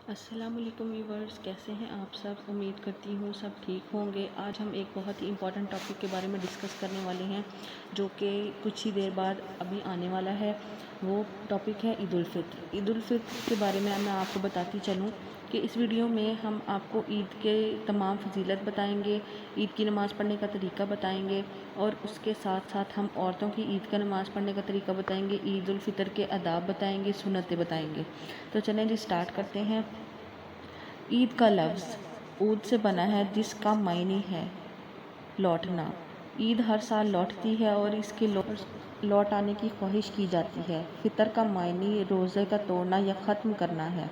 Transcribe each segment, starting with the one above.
السلام علیکم ویورز، کیسے ہیں آپ سب؟ امید کرتی ہوں سب ٹھیک ہوں گے۔ آج ہم ایک بہت ہی امپورٹنٹ ٹاپک کے بارے میں ڈسکس کرنے والے ہیں جو کہ کچھ ہی دیر بعد ابھی آنے والا ہے۔ وہ ٹاپک ہے عید الفطر۔ عید الفطر کے بارے میں آپ کو بتاتی چلوں کہ اس ویڈیو میں ہم آپ کو عید کے تمام فضیلت بتائیں گے، عید کی نماز پڑھنے کا طریقہ بتائیں گے، اور اس کے ساتھ ساتھ ہم عورتوں کی عید کا نماز پڑھنے کا طریقہ بتائیں گے، عید الفطر کے آداب بتائیں گے، سنتیں بتائیں گے۔ تو چلیں جی اسٹارٹ کرتے ہیں۔ عید کا لفظ عود سے بنا ہے جس کا معنی ہے لوٹنا۔ عید ہر سال لوٹتی ہے اور اس کے لوٹ آنے کی خواہش کی جاتی ہے۔ فطر کا معنی روزے کا توڑنا یا ختم کرنا ہے۔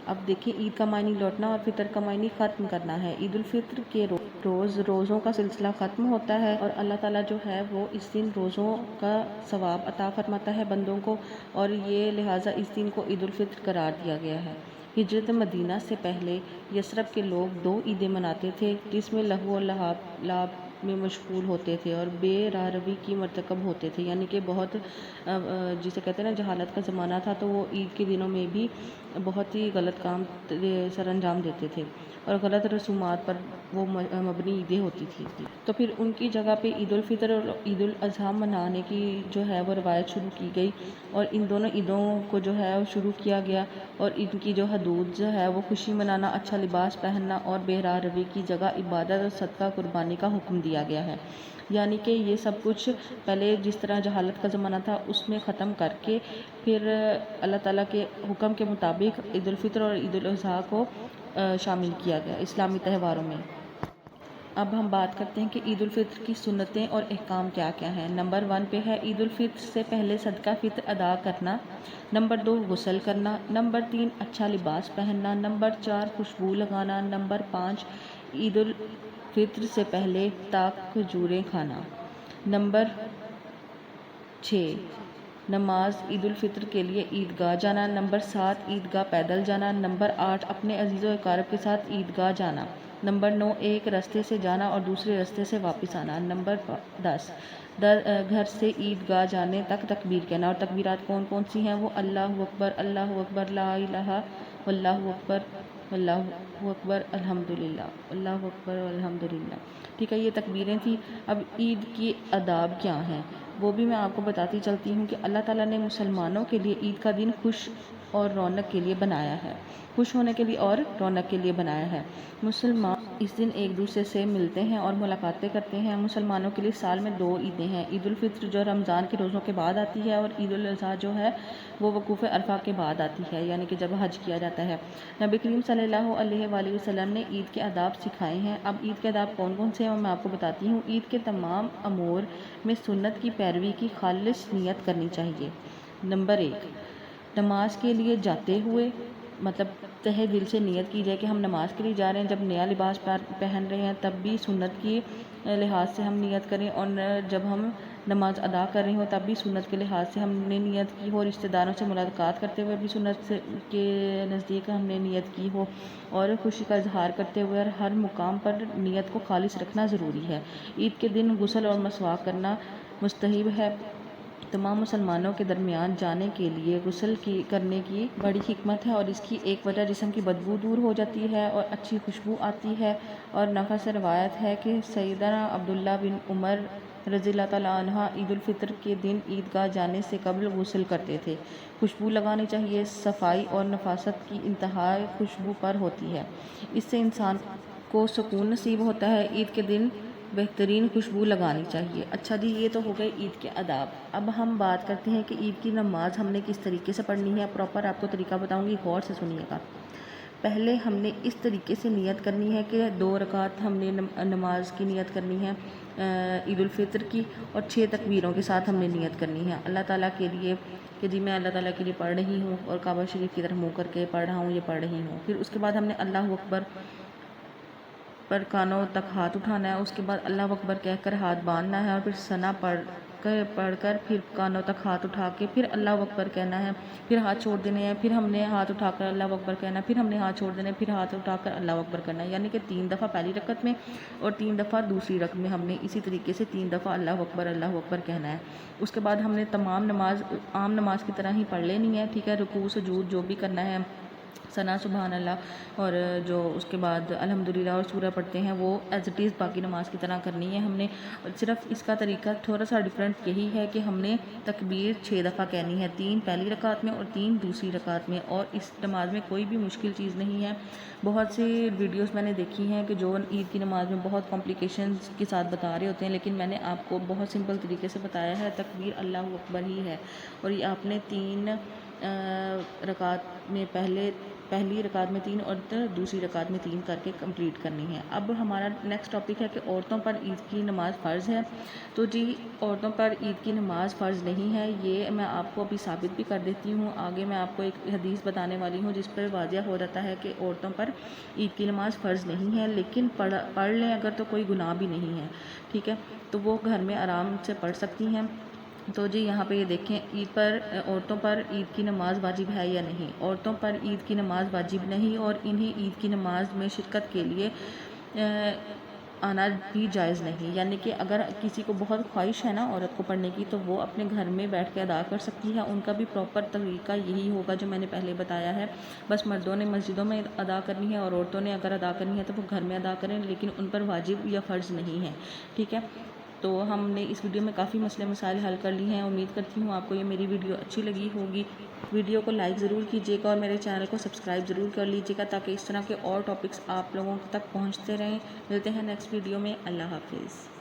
اب دیکھیں، عید کا معنی لوٹنا اور فطر کا معنی ختم کرنا ہے۔ عید الفطر کے روز روزوں کا سلسلہ ختم ہوتا ہے اور اللہ تعالیٰ جو ہے وہ اس دن روزوں کا ثواب عطا فرماتا ہے بندوں کو، اور یہ لہٰذا اس دن کو عید الفطر قرار دیا گیا ہے۔ ہجرت مدینہ سے پہلے یثرب کے لوگ 2 عیدیں مناتے تھے جس میں لہو و لعب میں مشغول ہوتے تھے اور بے راہ روی کی مرتکب ہوتے تھے، یعنی کہ بہت جسے کہتے ہیں نا جہالت کا زمانہ تھا، تو وہ عید کے دنوں میں بھی بہت ہی غلط کام سر انجام دیتے تھے اور غلط رسومات پر وہ مبنی عیدیں ہوتی تھی۔ تو پھر ان کی جگہ پہ عید الفطر اور عید الاضحیٰ منانے کی جو ہے وہ روایت شروع کی گئی، اور ان دونوں عیدوں کو جو ہے وہ شروع کیا گیا، اور ان کی جو حدود جو ہے وہ خوشی منانا، اچھا لباس پہننا اور بے راہ روی کی جگہ عبادت اور صدقہ قربانی کا حکم دیا گیا ہے۔ یعنی کہ یہ سب کچھ پہلے جس طرح جہالت کا زمانہ تھا اس میں ختم کر کے پھر اللہ تعالیٰ کے حکم کے مطابق عید الفطر اور عید الاضحیٰ کو شامل کیا گیا اسلامی تہواروں میں۔ اب ہم بات کرتے ہیں کہ عید الفطر کی سنتیں اور احکام کیا کیا ہیں۔ نمبر 1 پہ ہے عید الفطر سے پہلے صدقہ فطر ادا کرنا۔ نمبر 2 غسل کرنا۔ نمبر 3 اچھا لباس پہننا۔ نمبر 4 خوشبو لگانا۔ نمبر 5 عید الفطر سے پہلے تاک کھجوریں کھانا۔ نمبر 6 نماز عید الفطر کے لیے عیدگاہ جانا۔ نمبر 7 عیدگاہ پیدل جانا۔ نمبر 8 اپنے عزیز و اقارب کے ساتھ عیدگاہ جانا۔ نمبر 9 ایک راستے سے جانا اور دوسرے راستے سے واپس آنا۔ نمبر 10 گھر سے عیدگاہ جانے تک تکبیر کہنا، اور تکبیرات کون کون سی ہیں؟ وہ اللہ اکبر لا الہ واللہ اکبر واللہ اکبر الحمدللہ، اللہ اکبر والحمدللہ۔ ٹھیک ہے، یہ تکبیریں تھیں۔ اب عید کی آداب کیا ہیں وہ بھی میں آپ کو بتاتی چلتی ہوں کہ اللہ تعالیٰ نے مسلمانوں کے لیے عید کا دن خوش اور رونق کے لیے بنایا ہے، خوش ہونے کے لیے اور رونق کے لیے بنایا ہے۔ مسلمان اس دن ایک دوسرے سے ملتے ہیں اور ملاقاتیں کرتے ہیں۔ مسلمانوں کے لیے سال میں 2 عیدیں ہیں، عید الفطر جو رمضان کے روزوں کے بعد آتی ہے، اور عید الاضحیٰ جو ہے وہ وقوف عرفہ کے بعد آتی ہے، یعنی کہ جب حج کیا جاتا ہے۔ نبی کریم صلی اللہ علیہ وآلہ وسلم نے عید کے آداب سکھائے ہیں۔ اب عید کے آداب کون کون سے ہیں میں آپ کو بتاتی ہوں۔ عید کے تمام امور میں سنت کی پیروی کی خالص نیت کرنی چاہیے۔ نمبر 1 نماز کے لیے جاتے ہوئے مطلب تہہ دل سے نیت کی جائے کہ ہم نماز کے لیے جا رہے ہیں۔ جب نیا لباس پہن رہے ہیں تب بھی سنت کی لحاظ سے ہم نیت کریں، اور جب ہم نماز ادا کر رہے ہوں تب بھی سنت کے لحاظ سے ہم نے نیت کی ہو، رشتہ داروں سے ملاقات کرتے ہوئے بھی سنت کے نزدیک ہم نے نیت کی ہو، اور خوشی کا اظہار کرتے ہوئے اور ہر مقام پر نیت کو خالص رکھنا ضروری ہے۔ عید کے دن غسل اور مسواک کرنا مستحب ہے۔ تمام مسلمانوں کے درمیان جانے کے لیے غسل کرنے کی بڑی حکمت ہے، اور اس کی ایک وجہ جسم کی بدبو دور ہو جاتی ہے اور اچھی خوشبو آتی ہے۔ اور نقل سے روایت ہے کہ سیدنا عبداللہ بن عمر رضی اللہ تعالیٰ عنہ عید الفطر کے دن عیدگاہ جانے سے قبل غسل کرتے تھے۔ خوشبو لگانی چاہیے، صفائی اور نفاست کی انتہا خوشبو پر ہوتی ہے، اس سے انسان کو سکون نصیب ہوتا ہے۔ عید کے دن بہترین خوشبو لگانی چاہیے۔ اچھا جی، یہ تو ہو گئے عید کے آداب۔ اب ہم بات کرتے ہیں کہ عید کی نماز ہم نے کس طریقے سے پڑھنی ہے۔ پراپر آپ کو طریقہ بتاؤں گی، غور سے سنیے گا۔ پہلے ہم نے اس طریقے سے نیت کرنی ہے کہ 2 رکعت ہم نے نماز کی نیت کرنی ہے عید الفطر کی، اور 6 تکبیروں کے ساتھ ہم نے نیت کرنی ہے اللہ تعالیٰ کے لیے کہ جی میں اللہ تعالیٰ کے لیے پڑھ رہی ہوں اور کعبہ شریف کی طرف منہ کر کے پڑھ رہا ہوں، یہ پڑھ رہی ہوں۔ پھر اس کے بعد ہم نے اللہ اکبر پر کانوں تک ہاتھ اٹھانا ہے، اس کے بعد اللہ اکبر کہہ کر ہاتھ باندھنا ہے، اور پھر ثنا پڑھ کر پھر کانوں تک ہاتھ اٹھا کے پھر اللہ اکبر کہنا ہے، پھر ہاتھ چھوڑ دینے ہیں، پھر ہم نے ہاتھ اٹھا کر اللہ اکبر کہنا ہے، پھر ہم نے ہاتھ چھوڑ دینے، پھر ہاتھ اٹھا کر اللہ اکبر کرنا ہے، یعنی کہ 3 دفعہ پہلی رکعت میں اور 3 دفعہ دوسری رکعت میں ہم نے اسی طریقے سے 3 دفعہ اللہ اکبر کہنا ہے۔ اس کے بعد ہم نے تمام نماز عام نماز کی طرح ہی پڑھ لینی ہے، ٹھیک ہے، رکوع سجود جو بھی کرنا ہے ثنا سبحان اللہ اور جو اس کے بعد الحمدللہ اور سورہ پڑھتے ہیں وہ ایز اٹ از باقی نماز کی طرح کرنی ہے ہم نے. صرف اس کا طریقہ تھوڑا سا ڈفرینٹ یہی ہے کہ ہم نے تکبیر 6 دفعہ کہنی ہے, 3 پہلی رکعت میں اور 3 دوسری رکعت میں, اور اس نماز میں کوئی بھی مشکل چیز نہیں ہے. بہت سی ویڈیوز میں نے دیکھی ہیں کہ جو عید کی نماز میں بہت کمپلیکیشنز کے ساتھ بتا رہے ہوتے ہیں, لیکن میں نے آپ کو بہت سمپل طریقے سے بتایا ہے. تکبیر اللہ اکبر ہی ہے, اور یہ آپ نے 3 رکعت میں پہلی رکعت میں 3 اور دوسری رکعت میں 3 کر کے کمپلیٹ کرنی ہے. اب ہمارا نیکسٹ ٹاپک ہے کہ عورتوں پر عید کی نماز فرض ہے. تو جی عورتوں پر عید کی نماز فرض نہیں ہے, یہ میں آپ کو ابھی ثابت بھی کر دیتی ہوں. آگے میں آپ کو ایک حدیث بتانے والی ہوں جس پر واضح ہو جاتا ہے کہ عورتوں پر عید کی نماز فرض نہیں ہے, لیکن پڑھ لیں اگر تو کوئی گناہ بھی نہیں ہے, ٹھیک ہے, تو وہ گھر میں آرام سے پڑھ سکتی ہیں. تو جی یہاں پہ یہ دیکھیں, عورتوں پر عید کی نماز واجب ہے یا نہیں. عورتوں پر عید کی نماز واجب نہیں, اور انہیں عید کی نماز میں شرکت کے لیے آنا بھی جائز نہیں. یعنی کہ اگر کسی کو بہت خواہش ہے نا عورت کو پڑھنے کی, تو وہ اپنے گھر میں بیٹھ کے ادا کر سکتی ہے. ان کا بھی پراپر طریقہ یہی ہوگا جو میں نے پہلے بتایا ہے. بس مردوں نے مسجدوں میں ادا کرنی ہے, اور عورتوں نے اگر ادا کرنی ہے تو وہ گھر میں ادا کریں, لیکن ان پر واجب یا فرض نہیں ہے, ٹھیک ہے. تو ہم نے اس ویڈیو میں کافی مسئلے مسائل حل کر لی ہیں. امید کرتی ہوں آپ کو یہ میری ویڈیو اچھی لگی ہوگی. ویڈیو کو لائک ضرور کیجیے گا اور میرے چینل کو سبسکرائب ضرور کر لیجیے گا, تاکہ اس طرح کے اور ٹاپکس آپ لوگوں تک پہنچتے رہیں. ملتے ہیں نیکسٹ ویڈیو میں. اللہ حافظ.